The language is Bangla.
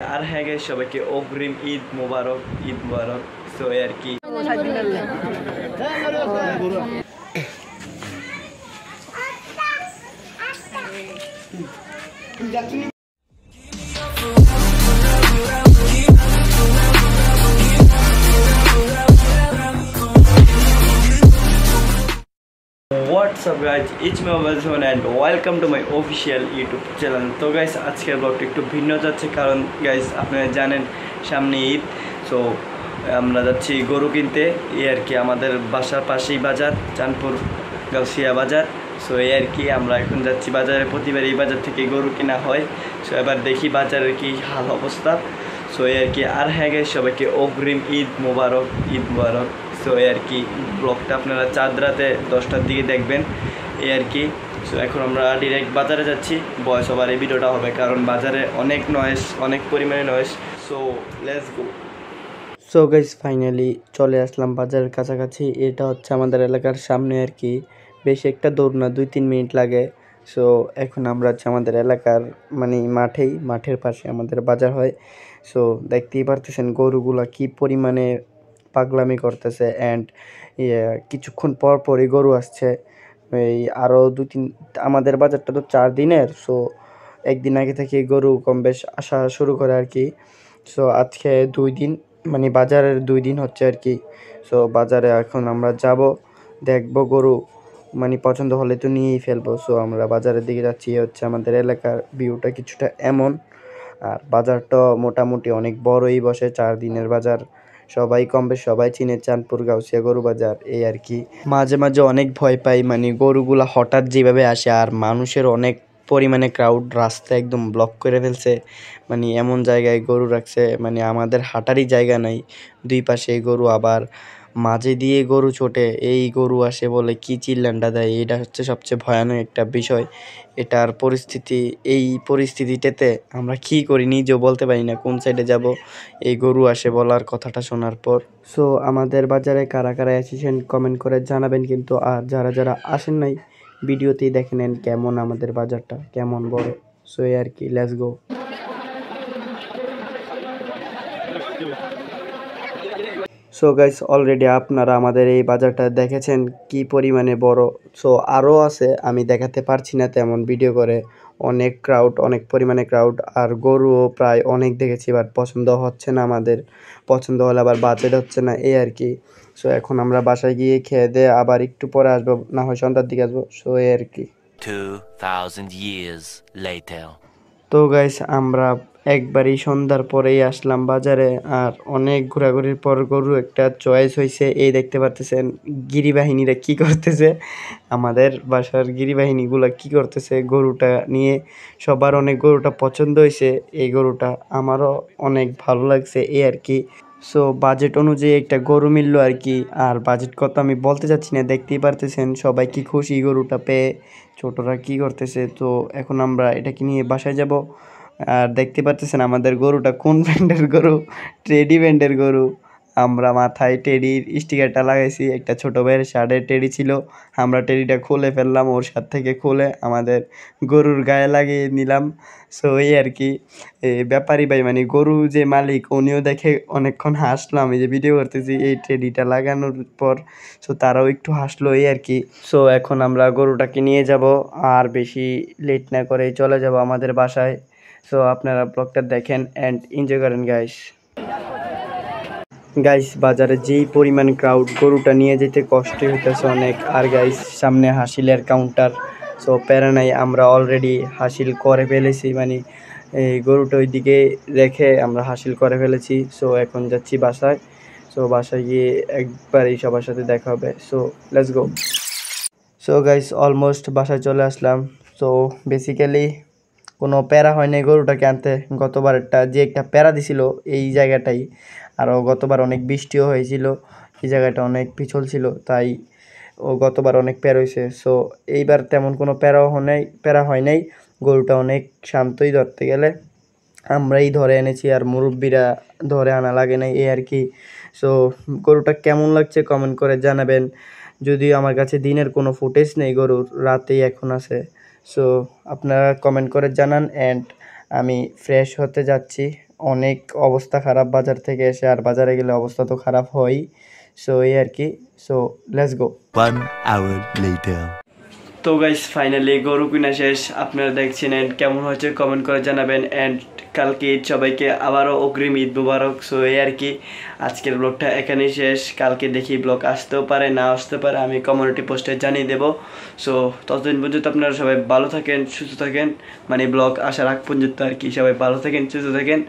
আর হ্যাঁ গাইস, সবাইকে অগ্রিম ঈদ মোবারক। ঈদ মোবারক। সো আর কি WhatsApp guys, it's my mobile phone and welcome to my official YouTube channel. তো গাইজ, আজকের ব্লগটা একটু ভিন্ন যাচ্ছে, কারণ গাইজ আপনারা জানেন সামনে ঈদ। সো আমরা যাচ্ছি গরু কিনতে। এই আর কি, আমাদের বাসার পাশেই বাজার, চাঁদপুর গাউসিয়া বাজার। সো এই আর কি, আমরা এখন যাচ্ছি বাজারে। প্রতিবার এই বাজার থেকে গরু কেনা হয়। সো এবার দেখি বাজারের কি হাল অবস্থা। সো এই আর কি, আর হ্যাঁ গাইজ, সবাইকে অগ্রিম ঈদ মোবারক। ঈদ মোবারক। সো এই আর কি, ব্লগটা আপনারা চাঁদ রাতে 10টার দিকে দেখবেন। এই আর কি। সো এখন আমরা ডিরেক্ট বাজারে যাচ্ছি। ভয়েস ওভার এই ভিডিওটা হবে, কারণ বাজারে অনেক নয়েজ, অনেক পরিমাণে noise. So let's go. So guys, finally চলে আসলাম বাজারের কাছাকাছি। এটা হচ্ছে আমাদের এলাকার সামনে আর কি, বেশি একটা দূর না, 2-3 মিনিট লাগে। সো এখন আমরা আছি আমাদের এলাকার মাঠের পাশে আমাদের বাজার হয়। সো দেখতেই পারতেছেন গরুগুলা কি পরিমাণে পাগলামি করতেছে। অ্যান্ড কিছুক্ষণ পর পরই গরু আসছে। এই আরও 2-3, আমাদের বাজারটা তো 4 দিনের। সো একদিন আগে থেকে গরু কম বেশ আসা শুরু করে আর কি। সো আজকে 2 দিন, বাজারের 2 দিন হচ্ছে আর কি। সো বাজারে এখন আমরা যাব, দেখব গরু, পছন্দ হলে তো নিয়েই ফেলবো। সো আমরা বাজারের দিকে যাচ্ছি। হচ্ছে আমাদের এলাকার ভিউটা কিছুটা এমন। আর বাজারটা মোটামুটি অনেক বড়ই বসে, 4 দিনের বাজার। সবাই কম বেশ সবাই চিনে চাঁদপুর গাউসিয়া গরু বাজার। এই আর কি, মাঝে মাঝে অনেক ভয় পাই, গরুগুলা হঠাৎ যেভাবে আসে, আর মানুষের অনেক পরিমাণে ক্রাউড, রাস্তা একদম ব্লক করে ফেলছে। এমন জায়গায় গরু রাখছে, আমাদের হাঁটারই জায়গা নাই। দুই পাশে গরু, আবার মাঝে দিয়ে গরু ছোটে, এই গরু আসে বলে কি চিল্লানটা দেয়। এটা হচ্ছে সবচেয়ে ভয়ানক একটা বিষয়। এটার পরিস্থিতি, এই পরিস্থিতিটাতে আমরা কী করি নিজেও বলতে পারি না, কোন সাইডে যাব এই গরু আসে বলার কথাটা শোনার পর। সো আমাদের বাজারে কারা কারা এসেছেন কমেন্ট করে জানাবেন কিন্তু। আর যারা যারা আসেন নাই, ভিডিওতেই দেখে নেন কেমন আমাদের বাজারটা, কেমন বড়। সো এই আর কি, let's go. So guys, already আপনারা আমাদের এই বাজারটা দেখেছেন কি পরিমাণে বড়। সো আরও আছে, আমি দেখাতে পারছি না তেমন ভিডিও করে। অনেক ক্রাউড, অনেক পরিমাণে ক্রাউড। আর গরুও প্রায় অনেক দেখেছি, বাট পছন্দ হচ্ছে না আমাদের। পছন্দ হলে আবার বাজেট হচ্ছে না, এই আর কি। সো এখন আমরা বাসায় গিয়ে খেয়ে দিয়ে আবার একটু পরে আসবো, না হয় সন্ধ্যার দিকে আসবো। সো এই আর কি। 2000 years later. তো গাইস, আমরা একবারই সন্ধ্যার পরেই আসলাম বাজারে। আর অনেক ঘোরাঘুরির পর গরু একটা চয়েস হয়েছে। এই দেখতে পারতেছেন গিরিবাহিনীরা কি করতেছে, আমাদের বাসার গিরিবাহিনীগুলো কি করতেছে গরুটা নিয়ে। সবার অনেক গরুটা পছন্দ হয়েছে, এই গরুটা আমারও অনেক ভালো লাগছে, এই আর কি। সো বাজেট অনুযায়ী একটা গরু মিলল আর কি। আর বাজেট কত আমি বলতে চাচ্ছি না, দেখতেই পারতেছেন সবাই কি খুশি গরুটা পেয়ে, ছোটরা কি করতেছে। তো এখন আমরা এটাকে নিয়ে বাসায় যাব। আর দেখতে পারতেছেন আমাদের গরুটা কোন ব্র্যান্ডের গরু, টেডি ব্র্যান্ডের গরু। আমরা মাথায় টেডির স্টিকারটা লাগাইছি, একটা ছোটো ভাইয়ের শার্টের টেডি ছিল, আমরা টেডিটা খুলে ফেললাম, ওর শার্ট থেকে খুলে আমাদের গরুর গায়ে লাগিয়ে নিলাম। সো এই আর কি, ব্যাপারী ভাই গরু যে মালিক, উনিও দেখে অনেকক্ষণ হাসলাম, এই যে ভিডিও করতেছি এই টেডিটা লাগানোর পর। সো তারাও একটু হাসলো, এই আর কি। সো এখন আমরা গরুটাকে নিয়ে যাব, আর বেশি লেট না করেই চলে যাব আমাদের বাসায়। সো আপনারা ব্লগটা দেখেন অ্যান্ড এনজয় করেন গাইস। গাইস, বাজারে যেই পরিমাণ ক্রাউড, গরুটা নিয়ে যেতে কষ্ট হইতেছে অনেক। আর গাইস, সামনে হাসিলের কাউন্টার। সো প্যারা নাই, আমরা অলরেডি হাসিল করে ফেলেছি, এই গরুটা ওইদিকে রেখে আমরা হাসিল করে ফেলেছি। সো এখন যাচ্ছি বাসায়। সো বাসায় গিয়ে একবারই সবার সাথে দেখা হবে। So let's go. So guys, almost বাসায় চলে আসলাম। সো বেসিক্যালি কোনো প্যারা হয় নাই গরুটাকে আনতে। গতবারটা যে একটা প্যারা দিছিল এই জায়গাটাই, আরও গতবার অনেক বৃষ্টিও হয়েছিল, এই জায়গাটা অনেক পিছল ছিল, তাই গতবার অনেক প্যারা হয়েছে। সো এইবার তেমন কোনো প্যারা হয় নাই। গরুটা অনেক শান্তই, ধরতে গেলে আমরাই ধরে এনেছি, আর মুরব্বিরা ধরে আনা লাগে নাই, এই আর কি। সো গরুটা কেমন লাগছে কমেন্ট করে জানাবেন। যদিও আমার কাছে দিনের কোনো ফুটেজ নেই গরুর, রাতেই এখন আছে। সো আপনারা কমেন্ট করে জানান। অ্যান্ড আমি ফ্রেশ হতে যাচ্ছি, অনেক অবস্থা খারাপ বাজার থেকে এসে, আর বাজারে গেলে অবস্থা তো খারাপ হয়ই। সো এই আর কি। So let's go. 1 hour later. তো গাইস ফাইনালি গরু কিনা শেষ, আপনারা দেখছেন এন্ড কেমন হয়েছে কমেন্ট করে জানাবেন। এন্ড কালকে ঈদ, সবাইকে আবারও অগ্রিম ঈদ মুবারক। সো এই আর কি, আজকের ব্লগটা এখানেই শেষ। কালকে দেখি ব্লগ আসতেও পারে, না আসতে পারে, আমি কমিউনিটি পোস্টে জানিয়ে দেবো। সো ততদিন পর্যন্ত আপনারা সবাই ভালো থাকেন, সুস্থ থাকেন, মানে ব্লগ আসার আগ পর্যন্ত আর কি, সবাই ভালো থাকেন, সুস্থ থাকেন।